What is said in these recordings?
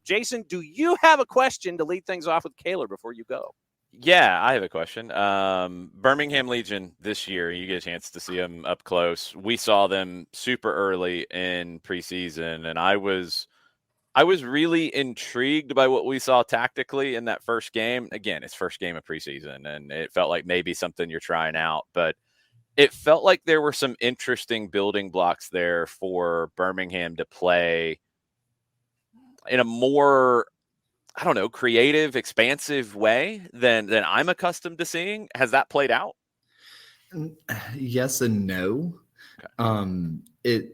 Jason, do you have a question to lead things off with Kaylor before you go? Yeah, I have a question. Birmingham Legion this year, you get a chance to see them up close. We saw them super early in preseason, and I was really intrigued by what we saw tactically in that first game. Again, it's first game of preseason, and it felt like maybe something you're trying out, but it felt like there were some interesting building blocks there for Birmingham to play in a more, I don't know, creative, expansive way than I'm accustomed to seeing. Has that played out? Yes and no. Okay.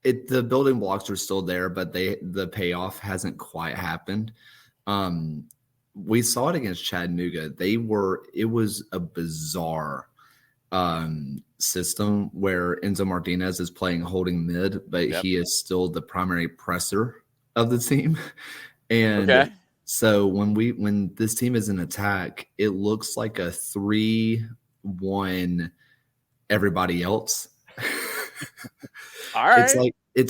The building blocks are still there, but the payoff hasn't quite happened. We saw it against Chattanooga. It was a bizarre system where Enzo Martinez is playing holding mid, but he is still the primary presser of the team. And so when this team is in attack, it looks like a 3-1 everybody else. All right. It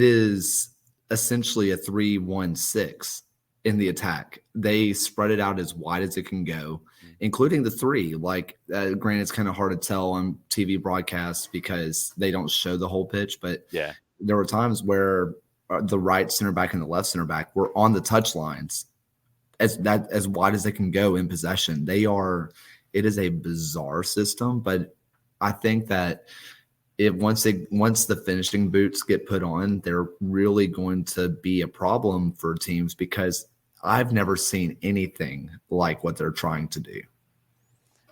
is essentially a 3-1-6 in the attack. They spread it out as wide as it can go, including the three. Granted, it's kind of hard to tell on TV broadcasts because they don't show the whole pitch, but there were times where the right center back and the left center back were on the touch lines as wide as they can go in possession. It is a bizarre system, but I think that once the finishing boots get put on, they're really going to be a problem for teams because I've never seen anything like what they're trying to do.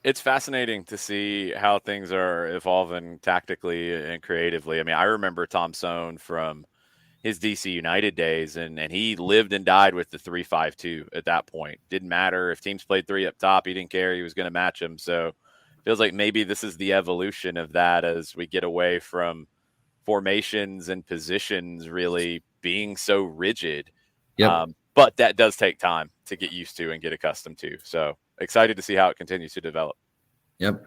It's fascinating to see how things are evolving tactically and creatively. I mean, I remember Tom Sohn from his DC United days, and he lived and died with the 3-5-2 at that point. Didn't matter if teams played three up top. He didn't care. He was going to match them. So feels like maybe this is the evolution of that as we get away from formations and positions really being so rigid. But that does take time to get used to and get accustomed to. So excited to see how it continues to develop. Yep.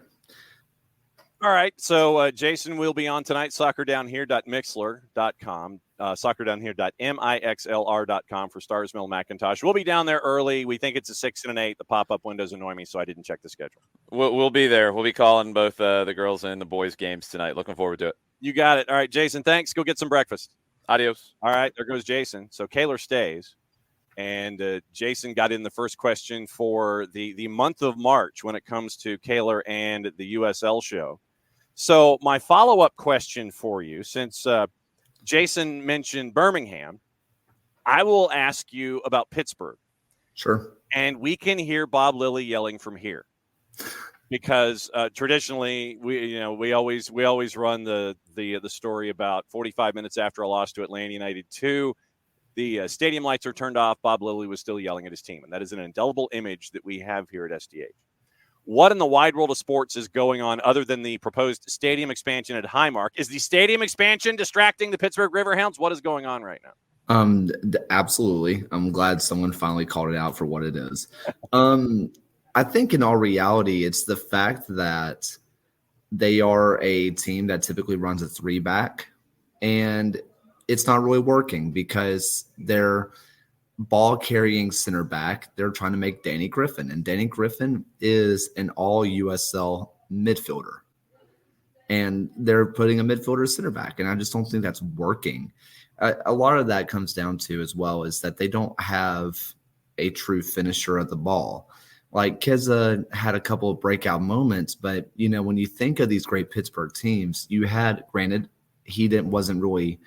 All right. So Jason will be on tonight, soccerdownhere.mixler.com, soccerdownhere.mixlr.com for Stars Mill Macintosh. We'll be down there early. We think it's a 6 and an 8. The pop-up windows annoy me, so I didn't check the schedule. We'll be there. We'll be calling both the girls and the boys games tonight. Looking forward to it. You got it. All right, Jason, thanks. Go get some breakfast. Adios. All right, there goes Jason. So Kaylor stays. And Jason got in the first question for the month of March when it comes to Kaylor and the USL Show. So my follow-up question for you, since Jason mentioned Birmingham, I will ask you about Pittsburgh. Sure. And we can hear Bob Lilly yelling from here because traditionally we always run the story about 45 minutes after a loss to Atlanta United 2. The stadium lights are turned off. Bob Lilly was still yelling at his team, and that is an indelible image that we have here at SDH. What in the wide world of sports is going on other than the proposed stadium expansion at Highmark? Is the stadium expansion distracting the Pittsburgh Riverhounds? What is going on right now? Absolutely. I'm glad someone finally called it out for what it is. I think in all reality, it's the fact that they are a team that typically runs a 3-back, and it's not really working because their ball carrying center back, they're trying to make Danny Griffin, and Danny Griffin is an all USL midfielder, and they're putting a midfielder center back, and I just don't think that's working. A lot of that comes down to as well is that they don't have a true finisher of the ball. Like Keza had a couple of breakout moments, but when you think of these great Pittsburgh teams, you had, granted, wasn't really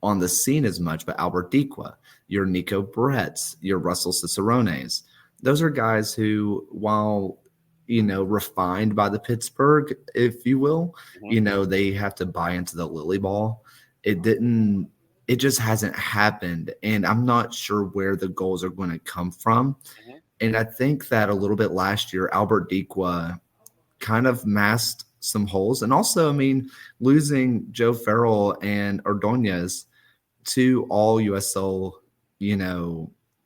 on the scene as much, but Albert Dikwa, your Nico Bretts, your Russell Cicerones. Those are guys who, while, refined by the Pittsburgh, if you will, they have to buy into the Lily ball. It just hasn't happened. And I'm not sure where the goals are going to come from. Mm-hmm. And I think that a little bit last year, Albert Dikwa kind of masked some holes. And also, losing Joe Farrell and Ordonez to all USL,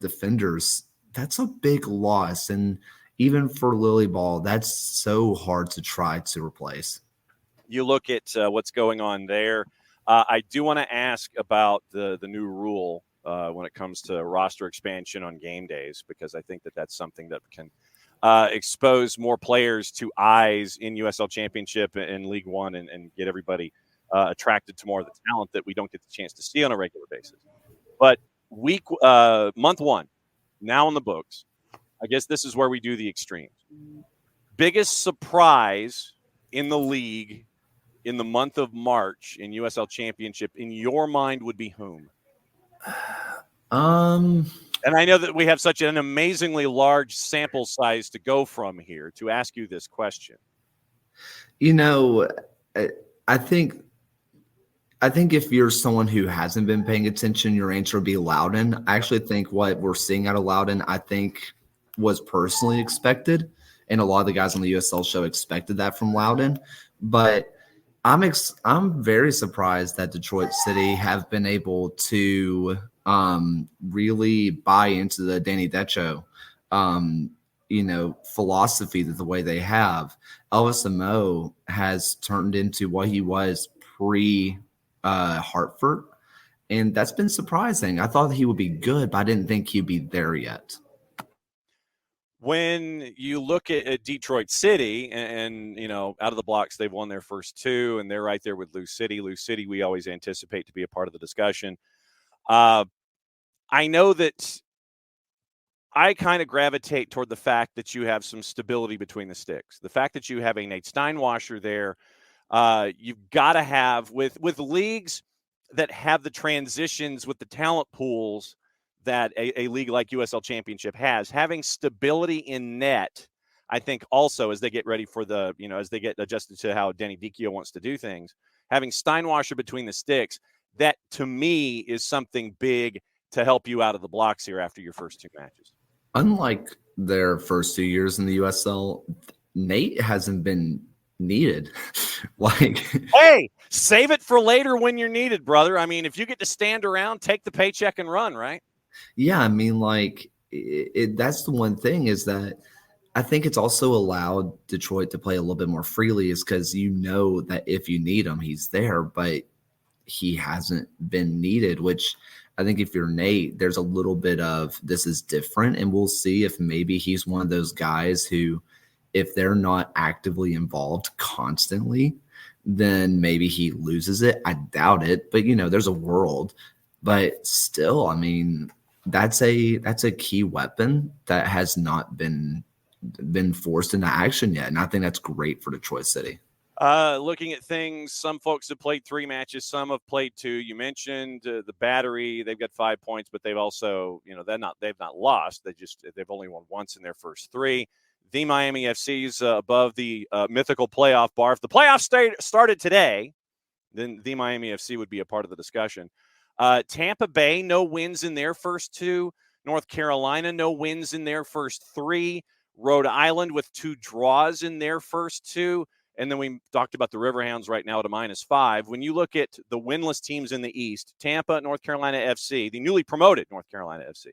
defenders, that's a big loss. And even for Lily Ball, that's so hard to try to replace. You look at what's going on there. I do want to ask about the new rule when it comes to roster expansion on game days, because I think that that's something that can expose more players to eyes in USL Championship and League One, and get everybody attracted to more of the talent that we don't get the chance to see on a regular basis. But month one, now in the books. I guess this is where we do the extremes. Biggest surprise in the league in the month of March in USL Championship, in your mind, would be whom? And I know that we have such an amazingly large sample size to go from here to ask you this question. I think if you're someone who hasn't been paying attention, your answer would be Loudoun. I actually think what we're seeing out of Loudoun, I think, was personally expected, and a lot of the guys on the USL show expected that from Loudoun. But I'm very surprised that Detroit City have been able to really buy into the Danny Decho, philosophy that the way they have. Elvis Amo has turned into what he was pre Hartford, and that's been surprising. I thought he would be good, but I didn't think he'd be there yet. When you look at Detroit City and out of the blocks, they've won their first two, and they're right there with Lou City. Lou City, we always anticipate to be a part of the discussion. I know that I kind of gravitate toward the fact that you have some stability between the sticks. The fact that you have a Nate Steinwasser there, you've got to have with leagues that have the transitions with the talent pools that a league like USL Championship has, having stability in net, I think also as they get ready for as they get adjusted to how Danny Dicchio wants to do things, having Steinwasser between the sticks, that to me is something big to help you out of the blocks here after your first two matches. Unlike their first 2 years in the USL, Nate hasn't been needed. Hey, save it for later when you're needed, brother. I mean, if you get to stand around, take the paycheck and run, right? Yeah, I mean, that's the one thing is that I think it's also allowed Detroit to play a little bit more freely, is because that if you need him, he's there, but he hasn't been needed, which I think if you're Nate, there's a little bit of this is different, and we'll see if maybe he's one of those guys who, if they're not actively involved constantly, then maybe he loses it. I doubt it, but there's a world. But still, I mean, that's a key weapon that has not been forced into action yet, and I think that's great for Detroit City. Looking at things, some folks have played 3 matches, some have played 2. You mentioned the Battery; they've got 5 points, but they've also, they've not lost. They've only won once in their first 3. The Miami FC's above the mythical playoff bar. If the playoffs started today, then the Miami FC would be a part of the discussion. Tampa Bay, no wins in their first 2. North Carolina, no wins in their first 3. Rhode Island with 2 draws in their first 2. And then we talked about the Riverhounds right now at a -5. When you look at the winless teams in the East, Tampa, North Carolina FC, the newly promoted North Carolina FC,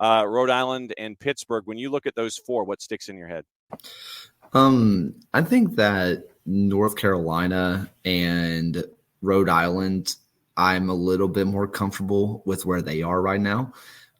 Rhode Island, and Pittsburgh, when you look at those 4, what sticks in your head? I think that North Carolina and Rhode Island, I'm a little bit more comfortable with where they are right now.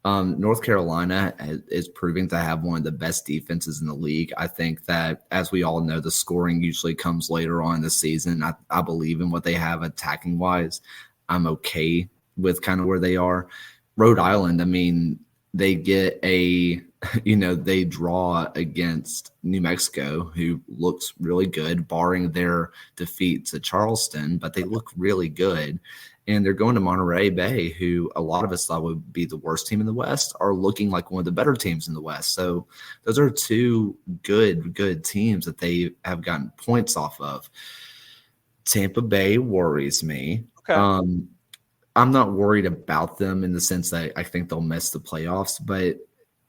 North Carolina is proving to have one of the best defenses in the league. I think that, as we all know, the scoring usually comes later on in the season. I believe in what they have attacking-wise. I'm okay with kind of where they are. Rhode Island, I mean, they get they draw against New Mexico, who looks really good, barring their defeat to Charleston, but they look really good. And they're going to Monterey Bay, who a lot of us thought would be the worst team in the West, are looking like one of the better teams in the West. So those are 2 good teams that they have gotten points off of. Tampa Bay worries me. Okay. I'm not worried about them in the sense that I think they'll miss the playoffs, but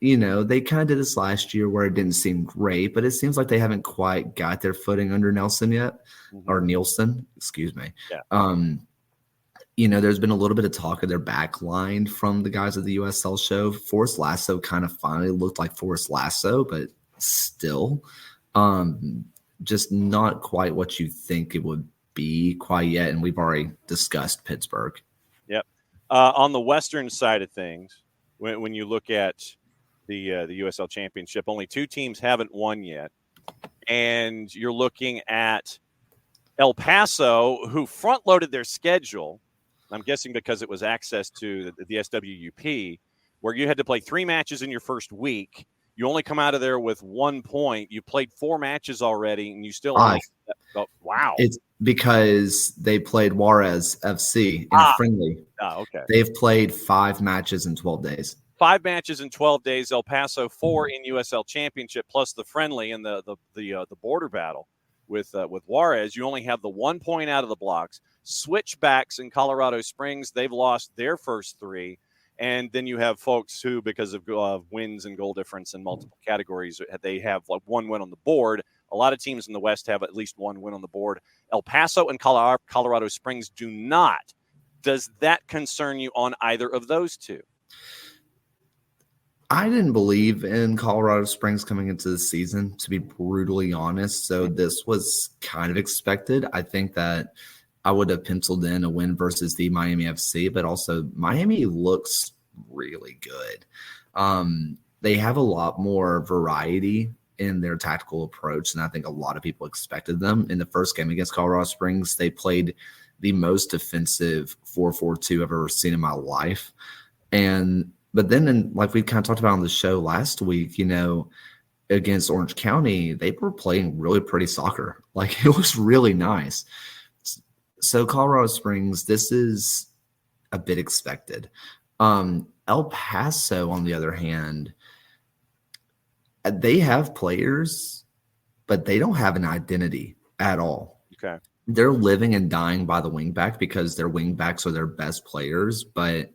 they kind of did this last year where it didn't seem great, but it seems like they haven't quite got their footing under Nelson yet, or Nielsen, excuse me. Yeah. There's been a little bit of talk of their back line from the guys at the USL show. Forrest Lasso kind of finally looked like Forrest Lasso, but still just not quite what you think it would be quite yet, and we've already discussed Pittsburgh. Yep. On the Western side of things, when you look at the USL Championship, only 2 teams haven't won yet, and you're looking at El Paso, who front-loaded their schedule. I'm guessing because it was access to the SWUP, where you had to play 3 matches in your first week. You only come out of there with 1 point. You played 4 matches already, and you still lost. Oh, wow. It's because they played Juarez FC in a friendly. Okay. They've played 5 matches in 12 days. 5 matches in 12 days. El Paso 4 in USL Championship plus the friendly and the border battle with Juarez. You only have the 1 point out of the blocks. Switchbacks in Colorado Springs, they've lost their first 3. And then you have folks who, because of wins and goal difference in multiple categories, they have like 1 win on the board. A lot of teams in the West have at least 1 win on the board. El Paso and Colorado Springs do not. Does that concern you on either of those 2? I didn't believe in Colorado Springs coming into the season, to be brutally honest. So this was kind of expected. I think that I would have penciled in a win versus the Miami FC, but also Miami looks really good. They have a lot more variety in their tactical approach than I think a lot of people expected them. In the first game against Colorado Springs, they played the most defensive 4-4-2 I've ever seen in my life. But then, like we kind of talked about on the show last week, against Orange County, they were playing really pretty soccer. Like, it was really nice. So Colorado Springs, this is a bit expected. El Paso, on the other hand, they have players, but they don't have an identity at all. Okay. They're living and dying by the wingback because their wingbacks are their best players, but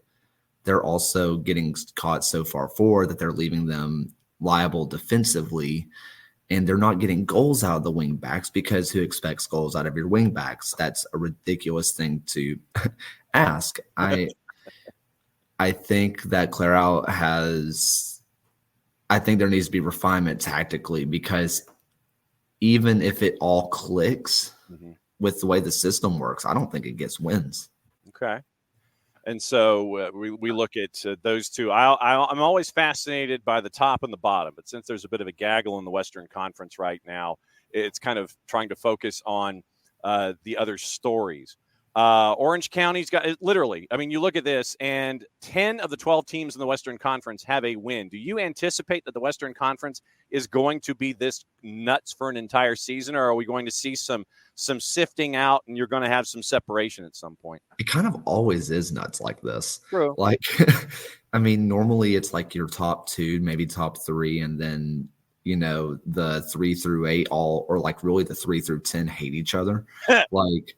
they're also getting caught so far forward that they're leaving them liable defensively, and they're not getting goals out of the wingbacks because who expects goals out of your wingbacks? That's a ridiculous thing to ask. I think that Clairol I think there needs to be refinement tactically, because even if it all clicks with the way the system works, I don't think it gets wins. Okay. And so we look at those 2. I'm always fascinated by the top and the bottom, but since there's a bit of a gaggle in the Western Conference right now, it's kind of trying to focus on the other stories. Orange County's got literally, I mean, you look at this, and 10 of the 12 teams in the Western Conference have a win. Do you anticipate that the Western Conference is going to be this nuts for an entire season, or are we going to see some sifting out and you're going to have some separation at some point? It kind of always is nuts like this. True. Like, I mean, normally it's like your top 2, maybe top 3, and then, the 3 through 8 or like really the 3 through 10 hate each other. Like,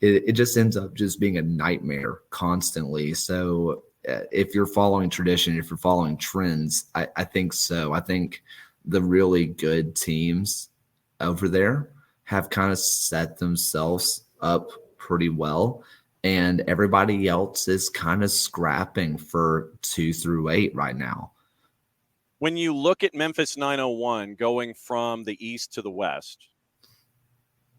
it just ends up just being a nightmare constantly. So if you're following tradition, if you're following trends, I think so. I think the really good teams over there have kind of set themselves up pretty well, and everybody else is kind of scrapping for 2 through 8 right now. When you look at Memphis 901 going from the east to the west,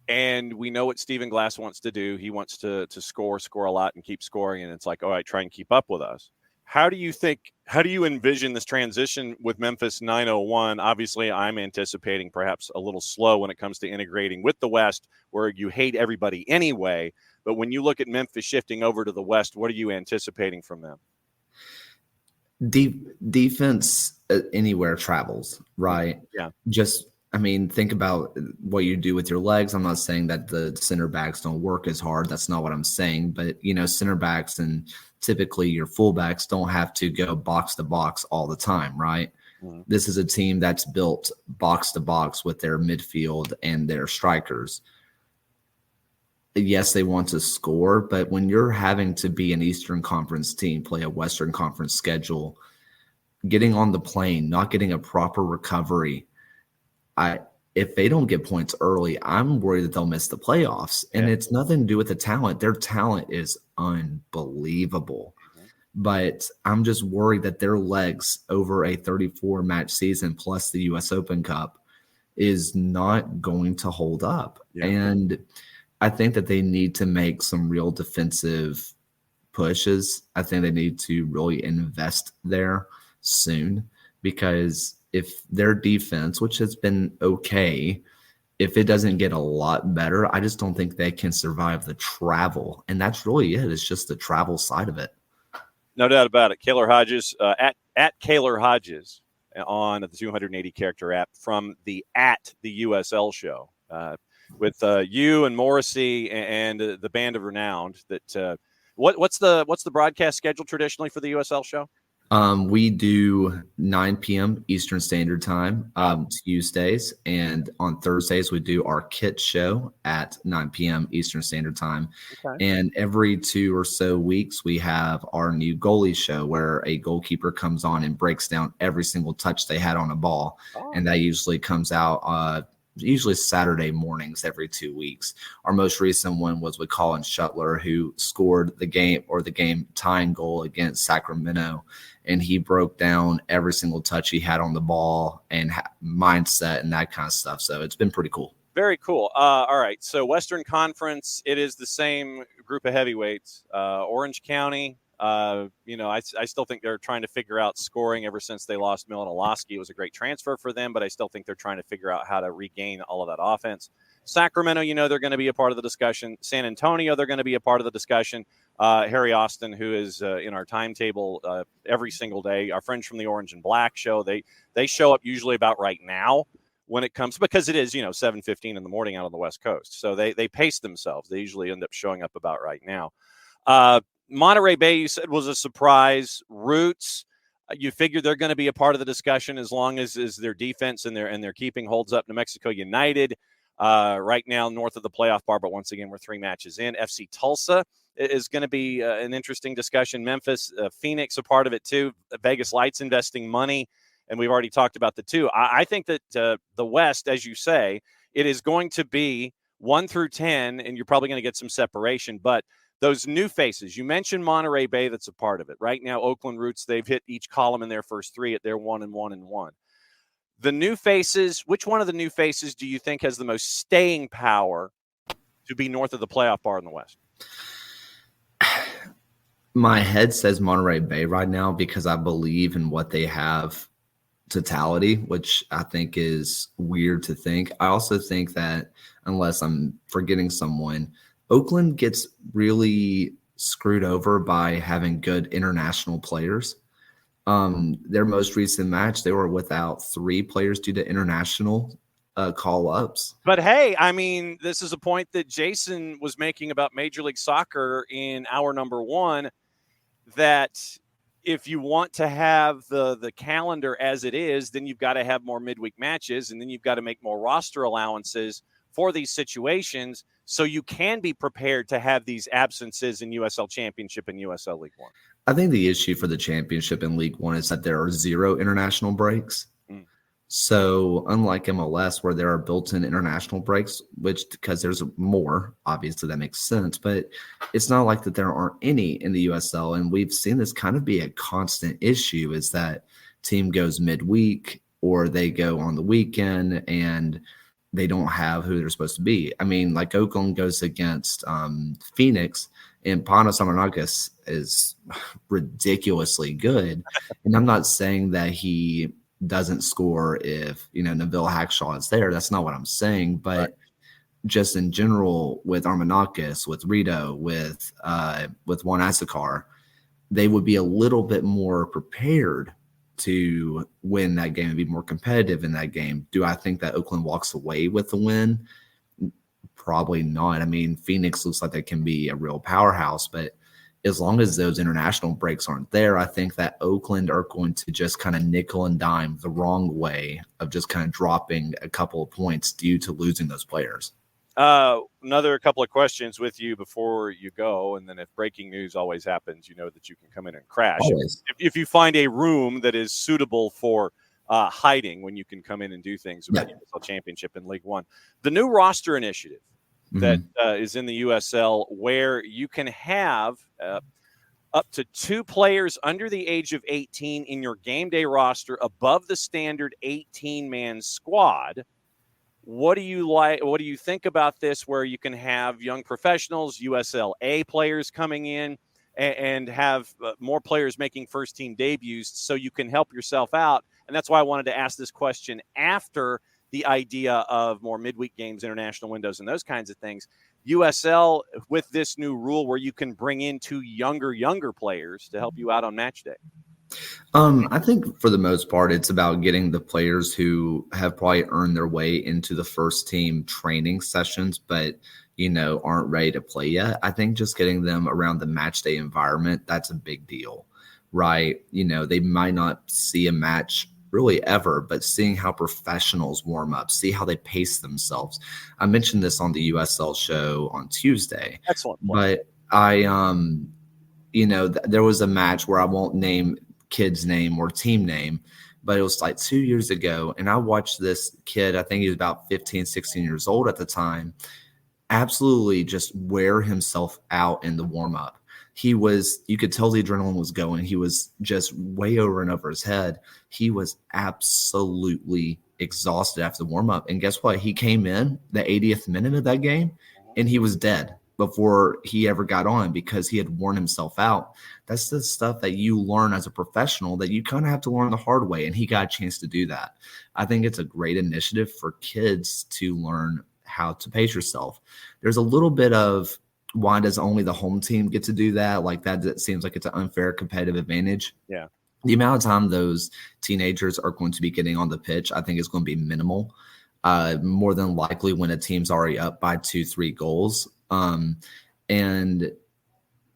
and we know what Stephen Glass wants to do. He wants to score a lot and keep scoring. And it's like, all right, try and keep up with us. How do you envision this transition with Memphis 901? Obviously, I'm anticipating perhaps a little slow when it comes to integrating with the West, where you hate everybody anyway. But when you look at Memphis shifting over to the West, what are you anticipating from them? Defense anywhere travels, right? Yeah. Think about what you do with your legs. I'm not saying that the center backs don't work as hard. That's not what I'm saying. But, center backs and typically your fullbacks don't have to go box to box all the time, right? Mm-hmm. This is a team that's built box to box with their midfield and their strikers. Yes, they want to score, but when you're having to be an Eastern Conference team, play a Western Conference schedule, getting on the plane, not getting a proper recovery, if they don't get points early, I'm worried that they'll miss the playoffs. And it's nothing to do with the talent. Their talent is unbelievable. Mm-hmm. But I'm just worried that their legs over a 34-match season plus the U.S. Open Cup is not going to hold up. Yeah. And I think that they need to make some real defensive pushes. I think they need to really invest there soon, because if their defense, which has been okay, if it doesn't get a lot better, I just don't think they can survive the travel. And that's really it. It's just the travel side of it. No doubt about it. Kaylor Hodges, at Kaylor Hodges on the 280 character app from the USL Show with you and Morrissey and the Band of Renowned. That what's the broadcast schedule traditionally for the USL Show? We do 9 p.m. Eastern Standard Time Tuesdays, and on Thursdays we do our kit show at 9 p.m. Eastern Standard Time. Okay. And every 2 or so weeks we have our new goalie show, where a goalkeeper comes on and breaks down every single touch they had on a ball. And that usually comes out usually Saturday mornings every 2 weeks. Our most recent one was with Colin Shuttler, who scored the game tying goal against Sacramento. And he broke down every single touch he had on the ball and mindset and that kind of stuff. So it's been pretty cool. Very cool. All right. So Western Conference, it is the same group of heavyweights. Orange County, I still think they're trying to figure out scoring ever since they lost Milan Olaski. It was a great transfer for them, but I still think they're trying to figure out how to regain all of that offense. Sacramento, they're going to be a part of the discussion. San Antonio, they're going to be a part of the discussion. Harry Austin, who is in our timetable every single day. Our friends from the Orange and Black show, they show up usually about right now when it comes, because it is 7:15 in the morning out on the West Coast. So they pace themselves. They usually end up showing up about right now. Monterey Bay, you said, was a surprise. Roots, you figure they're going to be a part of the discussion as long as their defense and their keeping holds up. New Mexico United, right now north of the playoff bar, but once again we're 3 matches in. FC Tulsa is going to be an interesting discussion. Memphis, Phoenix, a part of it too. Vegas Lights investing money, and we've already talked about the two. I think that the West, as you say, it is going to be 1 through 10, and you're probably going to get some separation, but those new faces, you mentioned Monterey Bay, that's a part of it. Right now, Oakland Roots, they've hit each column in their first 3 at their 1-1-1. The new faces, which one of the new faces do you think has the most staying power to be north of the playoff bar in the West? My head says Monterey Bay right now, because I believe in what they have totality, which I think is weird to think. I also think that, unless I'm forgetting someone, Oakland gets really screwed over by having good international players. Their most recent match, they were without 3 players due to international call-ups. But hey, I mean, this is a point that Jason was making about Major League Soccer in hour number 1, that if you want to have the calendar as it is, then you've got to have more midweek matches, and then you've got to make more roster allowances for these situations, so you can be prepared to have these absences in USL Championship and USL League One. I think the issue for the Championship and League One is that there are 0 international breaks. So unlike MLS, where there are built-in international breaks, which, because there's more, obviously that makes sense, but it's not like that there aren't any in the USL. And we've seen this kind of be a constant issue, is that team goes midweek or they go on the weekend and they don't have who they're supposed to be. I mean, like Oakland goes against Phoenix, and Panos Amanakis is ridiculously good. And I'm not saying that he doesn't score if, Nabil Hackshaw is there. That's not what I'm saying. But right, just in general, with Armanakis, with Rito, with Juan Asakar, they would be a little bit more prepared to win that game and be more competitive in that game. Do I think that Oakland walks away with the win? Probably not. I mean, Phoenix looks like they can be a real powerhouse, but as long as those international breaks aren't there, I think that Oakland are going to just kind of nickel and dime the wrong way of just kind of dropping a couple of points due to losing those players. Another couple of questions with you before you go, and then if breaking news always happens, you know that you can come in and crash. If you find a room that is suitable for hiding, when you can come in and do things about USL Championship and League One. The new roster initiative that is in the USL, where you can have up to 2 players under the age of 18 in your game day roster above the standard 18-man squad. What do you like? What do you think about this, where you can have young professionals, USL-A players coming in, and have more players making first-team debuts so you can help yourself out? And that's why I wanted to ask this question after the idea of more midweek games, international windows, and those kinds of things. USL, with this new rule where you can bring in two younger players to help you out on match day. I think for the most part, it's about getting the players who have probably earned their way into the first team training sessions, but, aren't ready to play yet. I think just getting them around the match day environment, that's a big deal, right? They might not see a match really ever, but seeing how professionals warm up, see how they pace themselves. I mentioned this on the USL show on Tuesday. Excellent point. But there was a match where I won't name kid's name or team name, but it was like 2 years ago. And I watched this kid, I think he was about 15, 16 years old at the time, absolutely just wear himself out in the warm up. You could tell the adrenaline was going. He was just way over and over his head. He was absolutely exhausted after the warm up. And guess what? He came in the 80th minute of that game and he was dead before he ever got on because he had worn himself out. That's the stuff that you learn as a professional that you kind of have to learn the hard way, and he got a chance to do that. I think it's a great initiative for kids to learn how to pace yourself. There's a little bit of, why does only the home team get to do that? Like that seems like it's an unfair competitive advantage. Yeah. The amount of time those teenagers are going to be getting on the pitch, I think is going to be minimal. More than likely when a team's already up by 2-3 goals. And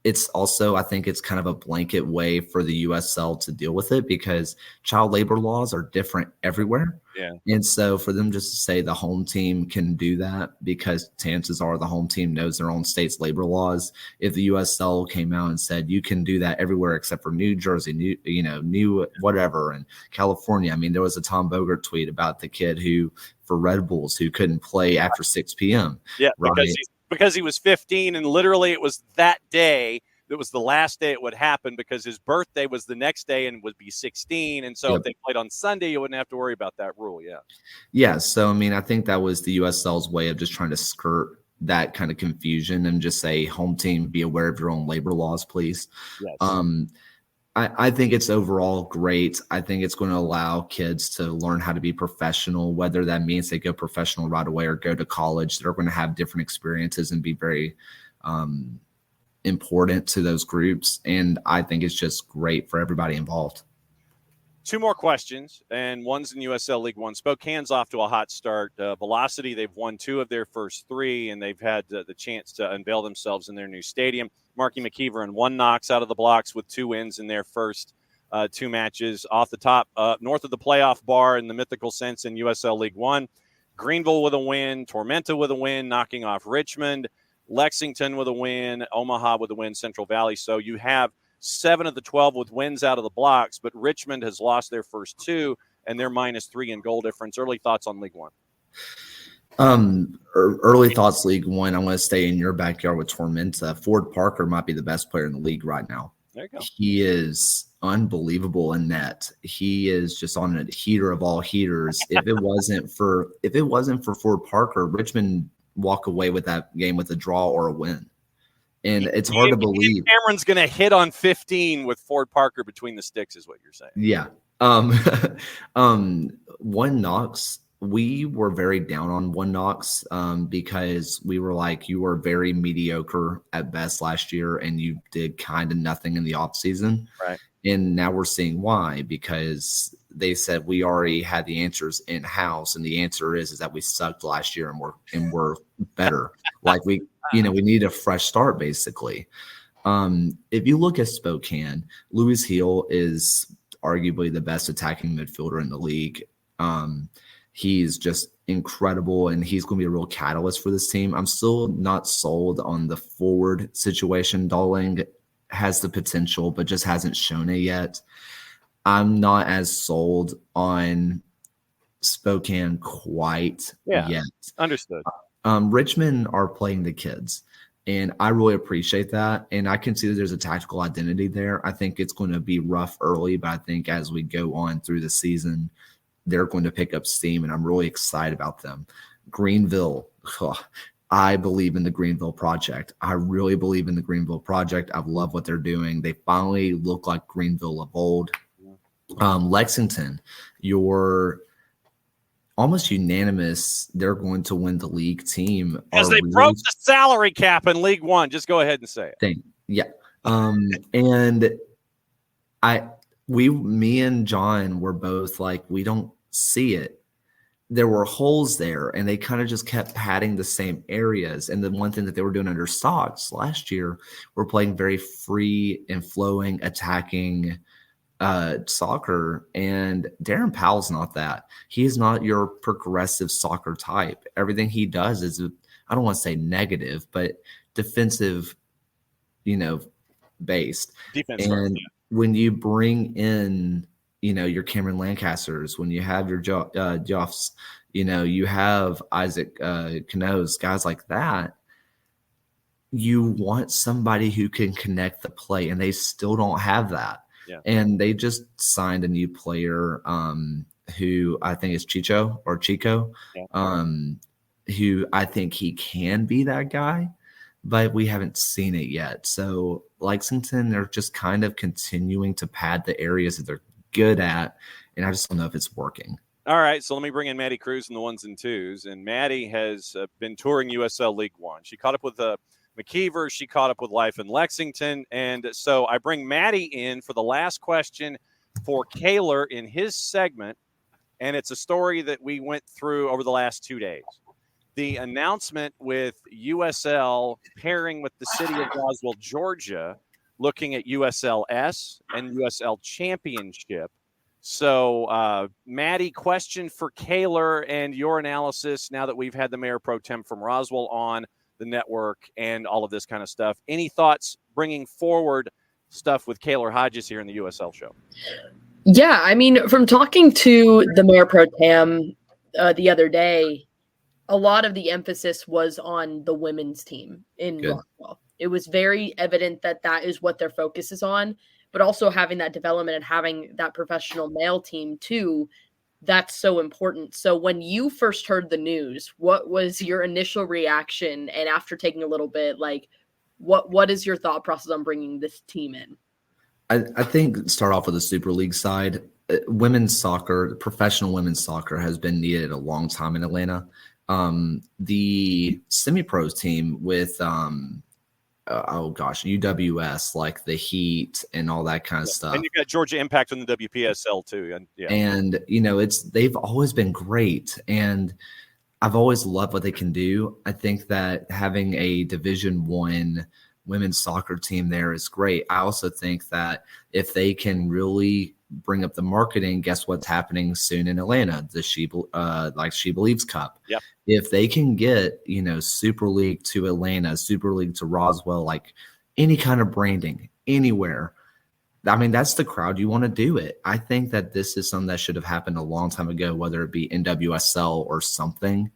it's also, I think it's kind of a blanket way for the USL to deal with it because child labor laws are different everywhere. Yeah. And so for them just to say the home team can do that, because chances are the home team knows their own state's labor laws. If the USL came out and said you can do that everywhere except for New Jersey, new whatever, and California. I mean, there was a Tom Bogert tweet about the kid for Red Bulls who couldn't play after 6 p.m. Yeah, right? because he was 15, and literally it was that day that was the last day it would happen because his birthday was the next day and would be 16. And so if they played on Sunday, you wouldn't have to worry about that rule. Yeah. Yeah. So, I mean, I think that was the USL's way of just trying to skirt that kind of confusion and just say, home team, be aware of your own labor laws, please. Yes. I think it's overall great. I think it's going to allow kids to learn how to be professional, whether that means they go professional right away or go to college. They're going to have different experiences and be very important to those groups. And I think it's just great for everybody involved. Two more questions, and one's in USL League One. Spokane's off to a hot start. Velocity, they've won 2 of their first 3, and they've had the chance to unveil themselves in their new stadium. Marky McKeever and 1 knocks out of the blocks with 2 wins in their first 2 matches. Off the top, north of the playoff bar in the mythical sense in USL League One, Greenville with a win, Tormenta with a win, knocking off Richmond, Lexington with a win, Omaha with a win, Central Valley. So you have 7 of the 12 with wins out of the blocks, but Richmond has lost their first 2, and they're -3 in goal difference. Early thoughts on League One? Early thoughts, League One. I'm going to stay in your backyard with Tormenta. Ford Parker might be the best player in the league right now. There you go. He is unbelievable in net. He is just on a heater of all heaters. If it wasn't for Ford Parker, Richmond walk away with that game with a draw or a win. And it's hard to believe Cameron's going to hit on 15 with Ford Parker between the sticks, is what you're saying. Yeah. 1 knocks. We were very down on 1 knocks because we were like, you were very mediocre at best last year and you did kind of nothing in the offseason. Right. And now we're seeing why, because they said we already had the answers in house. And the answer is that we sucked last year and we're better. Like we need a fresh start, basically. If you look at Spokane, Louis Heel is arguably the best attacking midfielder in the league. He's just incredible, and he's going to be a real catalyst for this team. I'm still not sold on the forward situation. Darling has the potential, but just hasn't shown it yet. I'm not as sold on Spokane quite yet. Understood. Richmond are playing the kids, and I really appreciate that. And I can see that there's a tactical identity there. I think it's going to be rough early, but I think as we go on through the season, they're going to pick up steam, and I'm really excited about them. Greenville. I believe in the Greenville project. I really believe in the Greenville project. I love what they're doing. They finally look like Greenville of old. Lexington, you're almost unanimous. They're going to win the league team. As they broke the salary cap in League One. Just go ahead and say it. Yeah. And me and John were both like, we don't see it. There were holes there, and they kind of just kept padding the same areas. And the one thing that they were doing under Stocks last year were playing very free and flowing, attacking soccer. And Darren Powell's not that. He is not your progressive soccer type. Everything he does is, I don't want to say negative, but defensive, based. Defense. And when you bring in, your Cameron Lancasters, when you have your Joffs, you have Isaac Canoes, guys like that, you want somebody who can connect the play, and they still don't have that. Yeah. And they just signed a new player who I think is Chico, yeah. Who I think he can be that guy, but we haven't seen it yet. So Lexington, they're just kind of continuing to pad the areas that they're good at, and I just don't know if it's working. All right, so let me bring in Maddie Cruz in the ones and twos. And Maddie has been touring USL League One. She caught up with McKeever. She caught up with life in Lexington. And so I bring Maddie in for the last question for Kaylor in his segment. And it's a story that we went through over the last 2 days. The announcement with USL pairing with the city of Roswell, Georgia, looking at USL-S and USL Championship. So, Maddie, question for Kaylor and your analysis now that we've had the mayor pro tem from Roswell on the network and all of this kind of stuff. Any thoughts bringing forward stuff with Kaylor Hodges here in the USL show? Yeah, I mean, from talking to the mayor pro tem the other day, a lot of the emphasis was on the women's team in Roswell. It was very evident that that is what their focus is on, but also having that development and having that professional male team too, that's so important. So when you first heard the news, what was your initial reaction? And after taking a little bit, like what is your thought process on bringing this team in? I think start off with the Super League side. Women's soccer, professional women's soccer has been needed a long time in Atlanta. The semi-pros team with UWS, like the Heat and all that kind of stuff. And you've got Georgia Impact on the WPSL too. And they've always been great. And I've always loved what they can do. I think that having a Division I women's soccer team there is great. I also think that if they can really bring up the marketing, guess what's happening soon in Atlanta? The She Believes Cup. Yep. If they can get, Super League to Atlanta, Super League to Roswell, like any kind of branding anywhere, I mean, that's the crowd you want to do it. I think that this is something that should have happened a long time ago, whether it be NWSL or something.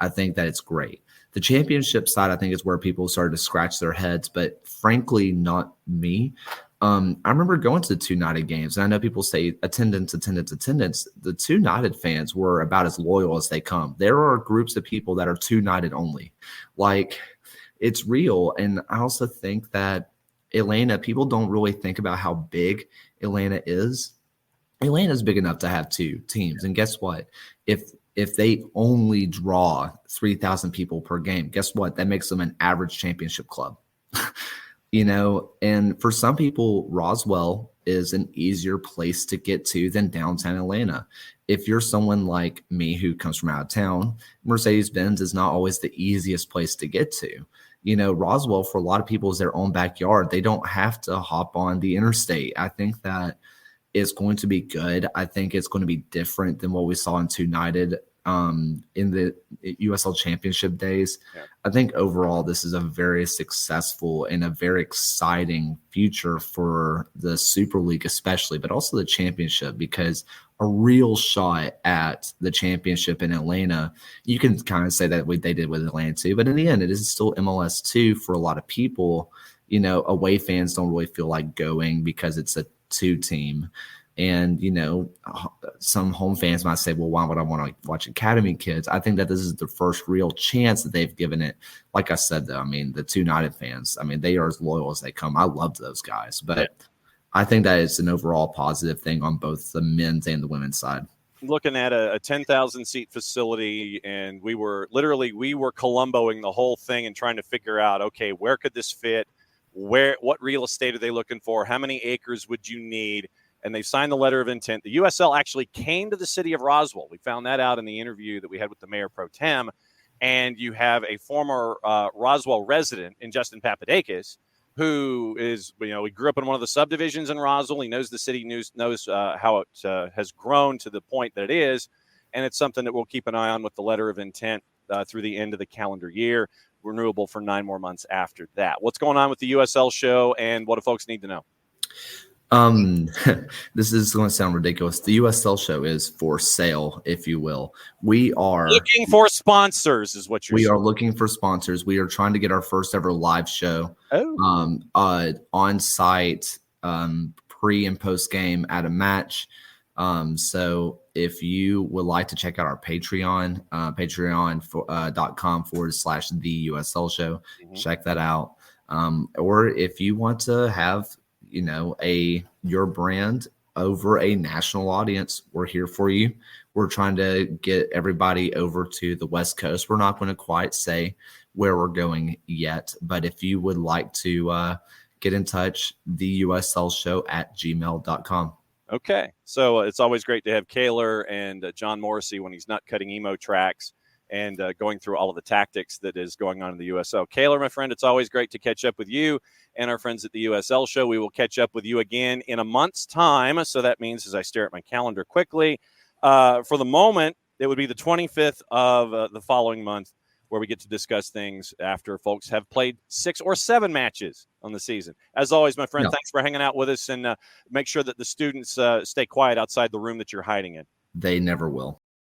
I think that it's great. The championship side, I think, is where people started to scratch their heads, but frankly, not me. I remember going to the two United games, and I know people say attendance. The two United fans were about as loyal as they come. There are groups of people that are two United only. Like, it's real. And I also think that Atlanta, people don't really think about how big Atlanta is. Atlanta is big enough to have two teams. And guess what? If they only draw 3,000 people per game, guess what? That makes them an average championship club. And for some people, Roswell is an easier place to get to than downtown Atlanta. If you're someone like me who comes from out of town, Mercedes-Benz is not always the easiest place to get to. Roswell, for a lot of people, is their own backyard. They don't have to hop on the interstate. I think that it's going to be good. I think it's going to be different than what we saw in Two United in the USL Championship days. Yeah. I think overall this is a very successful and a very exciting future for the Super League especially, but also the championship, because a real shot at the championship in Atlanta, you can kind of say that they did with Atlanta too, but in the end it is still MLS 2 for a lot of people. Away fans don't really feel like going because it's a 2 team. And, some home fans might say, well, why would I want to watch Academy kids? I think that this is the first real chance that they've given it. Like I said, though, I mean, the two United fans, I mean, they are as loyal as they come. I love those guys. But I think that it's an overall positive thing on both the men's and the women's side. Looking at a 10,000 seat facility, and we were Columboing the whole thing and trying to figure out, okay, where could this fit? What real estate are they looking for? How many acres would you need? And they signed the letter of intent. The USL actually came to the city of Roswell. We found that out in the interview that we had with the mayor pro tem. And you have a former Roswell resident in Justin Papadakis, who is, he grew up in one of the subdivisions in Roswell. He knows the city, knows how it has grown to the point that it is. And it's something that we'll keep an eye on with the letter of intent through the end of the calendar year, renewable for 9 more months after that. What's going on with the USL show, and what do folks need to know? This is going to sound ridiculous. The USL show is for sale, if you will. We are looking for sponsors, is what you're saying. We are looking for sponsors. We are trying to get our first ever live show on site, pre and post game at a match. So if you would like to check out our Patreon, patreon.com/the USL show, check that out. Or if you want to have your brand over a national audience, we're here for you. We're trying to get everybody over to the West Coast. We're not going to quite say where we're going yet, but if you would like to get in touch, the USL show at gmail.com. Okay. So it's always great to have Kaylor and John Morrissey when he's not cutting emo tracks and going through all of the tactics that is going on in the USL. Kaylor, my friend, it's always great to catch up with you and our friends at the USL show. We will catch up with you again in a month's time. So that means, as I stare at my calendar quickly, for the moment, it would be the 25th of the following month where we get to discuss things after folks have played 6 or 7 matches on the season. As always, my friend, thanks for hanging out with us, and make sure that the students stay quiet outside the room that you're hiding in. They never will.